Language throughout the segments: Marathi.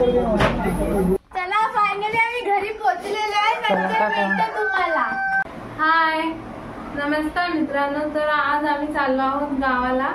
चला फायनली आम्ही घरी पोहोचलेलो आहे. नंतर भेटतो तुम्हाला. हाय नमस्कार मित्रांनो. तर आज आम्ही चाललो आहोत गावाला.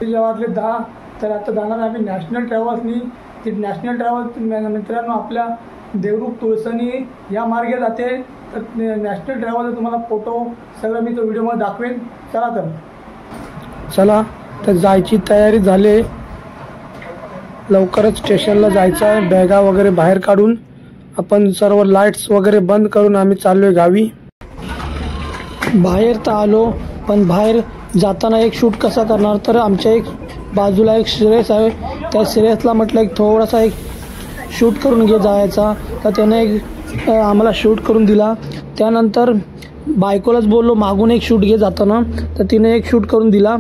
गावातले 10 तर आता जाणार आम्ही नॅशनल ट्रॅव्हल्सनी. ती नॅशनल ट्रॅव्हल्स मित्रांनो आपल्या देवरूख तुळसणी या मार्गे जाते. तर नॅशनल ट्रॅव्हलचा तुम्हाला फोटो सगळं मी तो व्हिडिओमध्ये दाखवेन. चला तर जायची तयारी झाली. लवकरच स्टेशनला जायचं आहे. बॅगा वगैरे बाहेर काढून आपण सर्व लाईट्स वगैरे बंद करून आम्ही चाललोय गावी. बाहेर तर आलो पण बाहेर जाताना एक शूट कसा करणार. तर आमच्या एक बाजूला एक श्रेयस आहे. त्या श्रेयसला म्हटलं एक थोडासा एक शूट करून घे जायचा. तर त्याने एक आम्हाला शूट करून दिला. त्यानंतर बायकोलाच बोललो मागून एक शूट घे जाताना. तर तिने एक शूट करून दिला.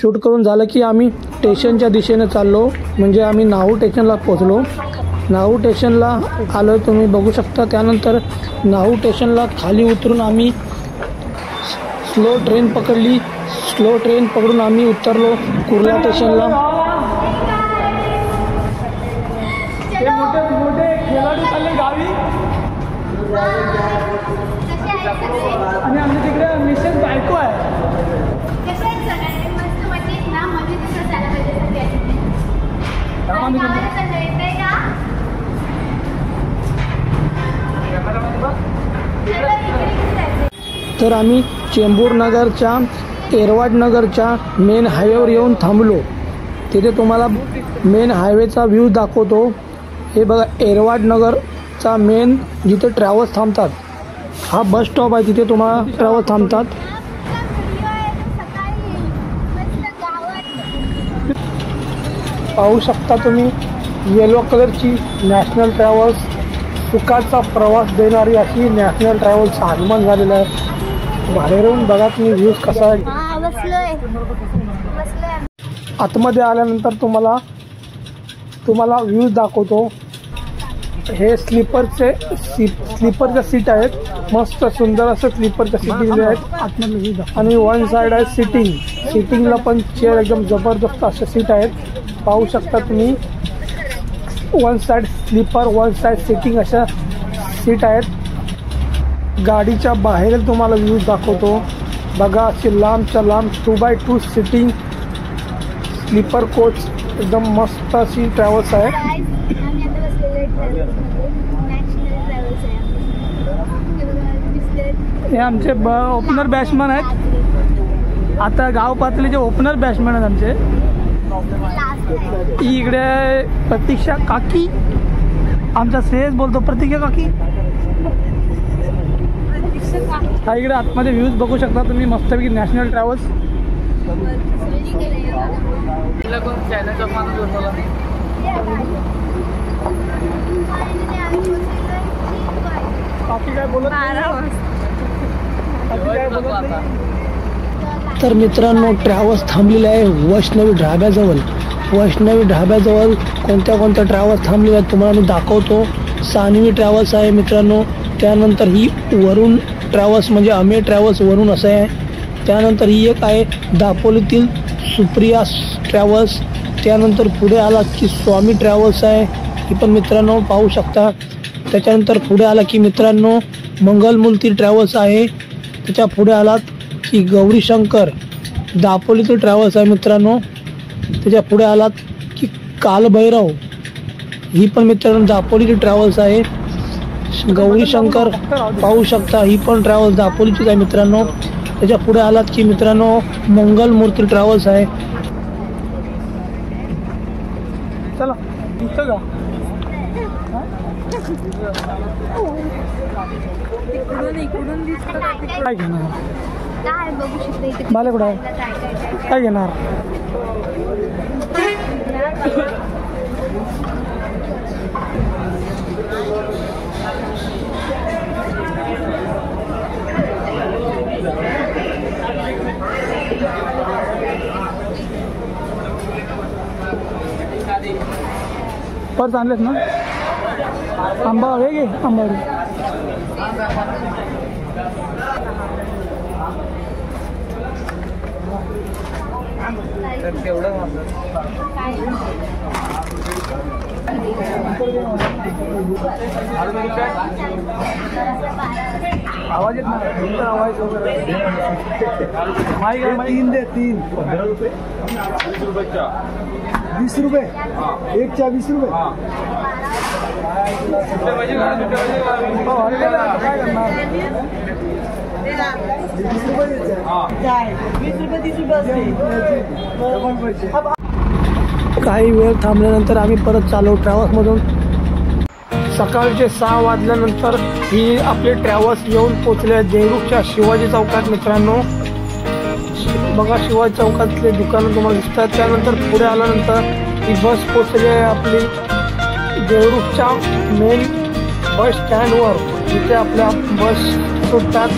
शूट करून झालं की आम्ही स्टेशनच्या दिशेने चाललो. म्हणजे आम्ही नाहू स्टेशनला पोचलो. नाहू स्टेशनला आलो तुम्ही बघू शकता. त्यानंतर नाहू स्टेशनला खाली उतरून आम्ही स्लो ट्रेन पकडली. स्लो ट्रेन पकडून आम्ही उतरलो कुर्ला स्टेशनला. मोठे खेळाडू चालले गावी आणि आमच्या तिकडे मिसेस बायको आहे. तर आम्ही चेंबूर नगरच्या एरवाड नगरच्या मेन हायवेवर येऊन थांबलो. तिथे तुम्हाला मेन हायवेचा व्ह्यू दाखवतो. हे बघा एरवाड नगरचा मेन जिथे ट्रॅव्हल्स थांबतात. हा बस स्टॉप आहे. तिथे तुम्हाला ट्रॅव्हल्स थांबतात. पाहू शकता तुम्ही येलो कलरची नॅशनल ट्रॅव्हल्स. सुखाचा प्रवास देणारी अशी नॅशनल ट्रॅव्हल्स आगमन झालेलं आहे. बाहेरून बघा तुम्ही व्ह्यूज कसा आहे. आतमध्ये आल्यानंतर तुम्हाला व्ह्यूज दाखवतो. हे स्लीपरच्या सीट आहेत. मस्त सुंदर असं स्लीपरच्या सीट दिलेले आहेत आतमध्ये. आणि वन साईड आहे सिटिंगला पण चेअर एकदम जबरदस्त अशा सीट आहेत. पाहू शकता तुम्ही one side sleeper one side sitting अशा सीट आहेत. गाडीच्या बाहेर तुम्हाला व्ह्यूज दाखवतो. बघा अशी लांबच्या लांब 2x2 सिटिंग स्लीपर कोच एकदम मस्त अशी ट्रॅव्हल्स आहे. हे आमचे ओपनर बॅट्समन आहेत. आता गाव पातळीचे ओपनर बॅट्समन आहेत आमचे. इकडे प्रतीक्षा काकी. आमचा श्रेयस बोलतो प्रतीक्षा काकी. हा इकडे आतमध्ये व्ह्यूज बघू शकता तुम्ही मस्तपैकी नॅशनल ट्रॅव्हल्स. काकी काय बोलत. तर मित्रांनो ट्रॅव्हल्स थांबलेले आहे वैष्णवी ढाब्याजवळ. वैष्णवी ढाब्याजवळ कोणत्या ट्रॅव्हल्स थांबलेले आहेत तुम्हाला मी दाखवतो. सानवी ट्रॅव्हल्स आहे मित्रांनो. त्यानंतर ही वरुण ट्रॅव्हल्स म्हणजे अमेय ट्रॅव्हल्स वरुण असं आहे. त्यानंतर ही एक आहे दापोलीतील सुप्रिया ट्रॅव्हल्स. त्यानंतर पुढे आला की स्वामी ट्रॅव्हल्स आहे. ही पण मित्रांनो पाहू शकता. त्याच्यानंतर पुढे आला की मित्रांनो मंगलमूर्ती ट्रॅव्हल्स आहे. त्याच्या पुढे आलात की गौरी शंकर दापोलीतील ट्रॅव्हल्स आहे मित्रांनो. त्याच्या पुढे आलात की कालभैरव. ही पण मित्रांनो दापोलीची ट्रॅव्हल्स आहे. गौरी शंकर पाहू शकता. ही पण ट्रॅव्हल्स दापोलीचीच आहे मित्रांनो. त्याच्या पुढे आलात की मित्रांनो मंगलमूर्ती ट्रॅव्हल्स आहे. चला इथं काय घेणार मला कुठं आहे काय घेणार. पर्स आणलेत ना. आंबावडे घे आंबावडे. तर तेवढं आवाज येत नाही आवाज तीन दे 15 रुपये 20 रुपये एक चा 20 रुपये काही वेळ थांबल्यानंतर आम्ही परत चालू ट्रॅव्हल्समधून. सकाळचे 6 वाजल्यानंतर ही आपले ट्रॅव्हल्स येऊन पोचले देवरुखच्या शिवाजी चौकात. मित्रांनो बघा शिवाजी चौकातले दुकानं तुम्हाला दिसतात. त्यानंतर पुढे आल्यानंतर ही बस पोचली आहे आपली देवरुखच्या मेन बस स्टँडवर, जिथे आपल्या बस सुटतात.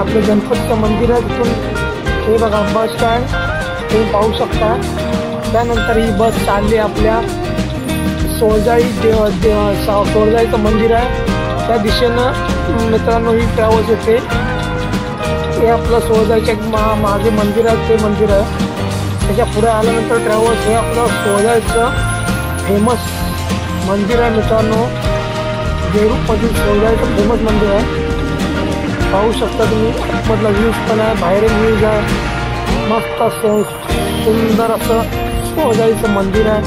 आपलं गणपतीचं मंदिर आहे तिथून हे बघा बस स्टँड तुम्ही पाहू शकता. त्यानंतर ही बस चालली आपल्या सोळजाई सोळजाईचं मंदिर आहे त्या दिशेनं. मित्रांनो ही ट्रॅव्हल्स येते. हे आपलं सोळजाईच्या मागे मंदिर आहे ते मंदिर आहे. त्याच्या पुढे आल्यानंतर ट्रॅव्हल्स हे आपलं सोळजाईचं फेमस मंदिर आहे. मित्रांनो देवरुखमधील सोळजाईचं फेमस मंदिर आहे. पाहू शकता तुम्ही आतमधला व्ह्यूज पण आहे, बाहेरील व्ह्यूज आहे. मस्त असं सुंदर असं सोळजाईचं मंदिर आहे.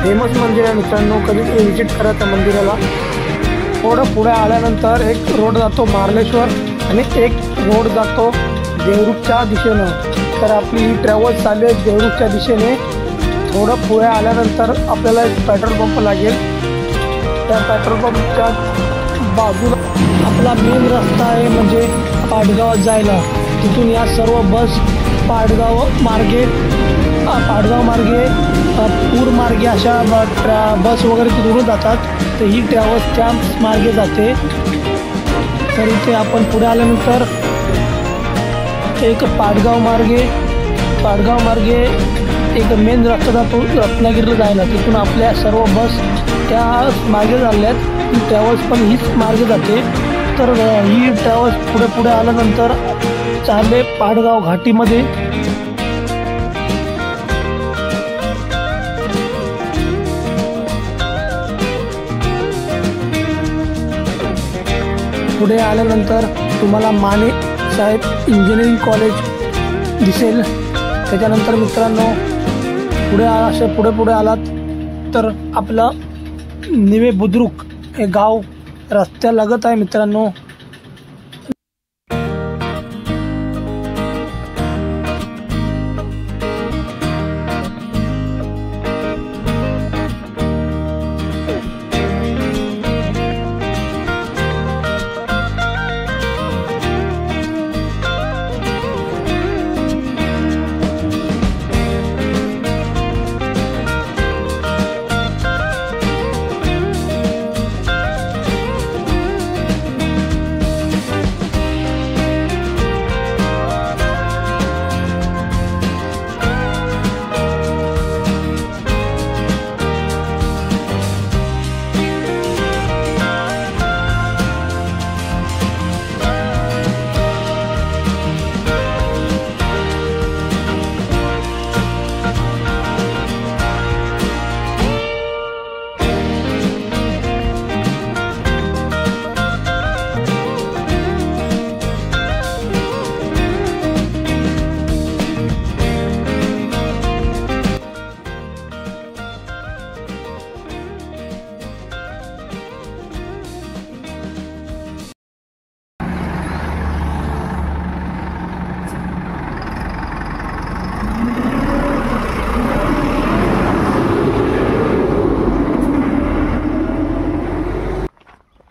फेमस मंदिर आहे मित्रांनो, कधी व्हिजिट करा त्या मंदिराला. थोडं पुढे आल्यानंतर एक रोड जातो मार्लेश्वर आणि एक रोड जातो देवरुखच्या दिशेनं. तर आपली ही ट्रॅव्हल्स चालली आहे देवरुखच्या दिशेने. थोडं पुढे आल्यानंतर आपल्याला एक पेट्रोल पंप लागेल. त्या पेट्रोल पंपच्या बाजूला आपला मेन रस्ता आहे म्हणजे पाडगावात जायला. तिथून या सर्व बस पाडगाव मार्गे पूर मार्गे अशा बस वगैरे तिथून जातात. तर ही ट्रॅव्हल्स त्या मार्गे जाते. तर इथे आपण पुढे आल्यानंतर एक पाडगाव मार्गे एक मेन रस्ता जातो रत्नागिरीला जायला. तिथून आपल्या सर्व बस त्या मार्गे चालल्यात. ही ट्रॅव्हल्स पण हीच मार्गे जाते. तर ही ट्रॅव्हल्स पुढे आल्यानंतर चालले पाडगाव घाटीमध्ये. पुढे आल्यानंतर तुम्हाला माने साहेब इंजिनिअरिंग कॉलेज दिसेल. त्याच्यानंतर मित्रांनो पुढे आलात तर आपलं निवे बुद्रुक हे गाव रस्त्यालगत आहे मित्रांनो.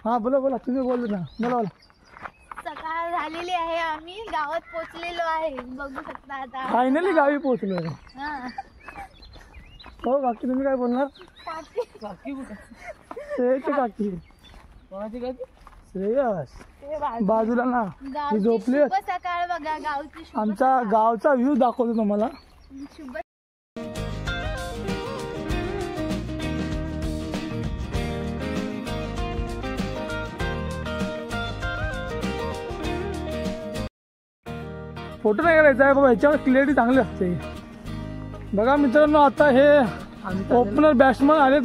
हां बोला तुम्ही बोलू ना. बोला. सकाळ झालेली आहे, आम्ही गावात पोहोचलेलो आहे. बघू शकता आता फायनली गावी पोहोचलो. हा. हो काकी तुम्ही काय बोलणार? काकी श्रेयसची काकी. कोणाची काकी? श्रेयस बाजूला ना ती झोपली. शुभ सकाळ बघा गावची. आमचा गावचा व्ह्यू दाखवतो तुम्हाला. शुभ फोटो नाही करायचा आहे बाबा, ह्याच्यावर क्लिअरिटी चांगली असते. बघा मित्रांनो आता हे ओपनर बॅट्समन आलेत.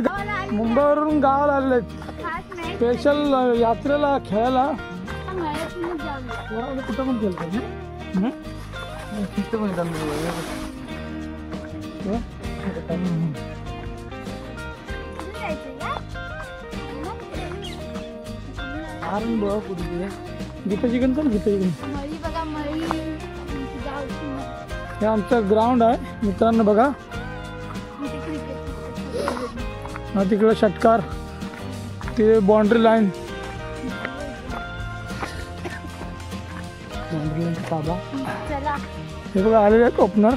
मुंबईवरून गावाला आलेले आहेत खास नाही स्पेशल यात्रेला खेळायला. मळ्यातूनच जाऊया. कुठं पण खेळतात कुठे जायचं का? गीताजीकडे चल गीताजीकडे. मळी बघा मळी गावची मळी. हे आमचं ग्राउंड आहे मित्रांनो बघा. इथे क्रिकेट हा तिकडे षटकार ते बाउंड्री लाईन बाबा. चला हे बघा आलेले आहेत ओपनर.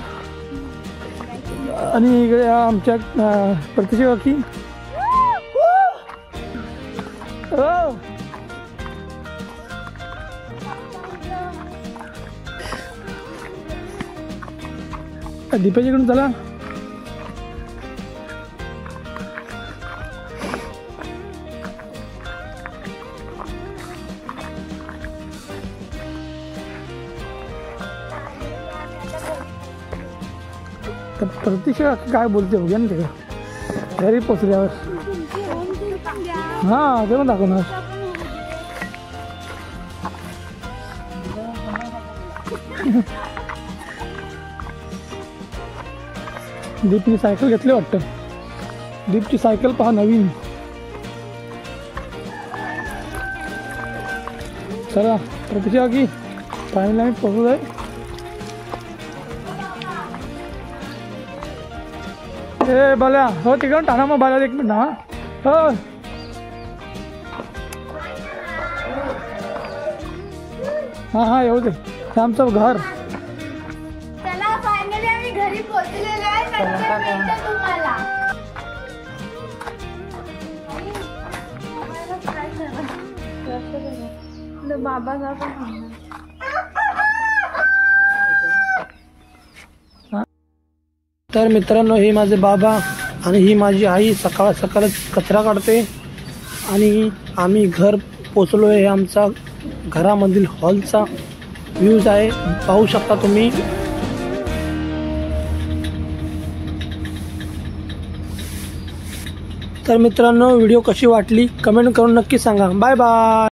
आणि इकडे आमच्या प्रतिष्ठा की दीपाजीकडून चला. तर प्रतीक्षा काय बोलते बघूया ना तिकडे घरी पोचल्यावर. हां ते पण दाखवणार. दीपनी सायकल घेतली वाटतं. दीपची सायकल पहा नवीन. चला प्रतीक्षा की फायनल आम्ही पोहोचलो आहे. ए बाल्या हो तिकडून टाका मग बाल्या एक मिनिट ना. हो हां हां येऊ दे. हे आमचं घर. चला फायनली आम्ही घरी पोहोचलेलो आहे. नंतर भेटतो तुम्हाला. बाबा तर मित्रांनो हे माझे बाबा आणि ही माझी आई सकाळ सकाळच कचरा काढते. आणि आम्ही घर पोचलो आहे. आमचा घरामधील हॉलचा व्ह्यूज आहे पाहू शकता तुम्ही. तर मित्रांनो व्हिडिओ कशी वाटली कमेंट करून नक्की सांगा. Bye bye.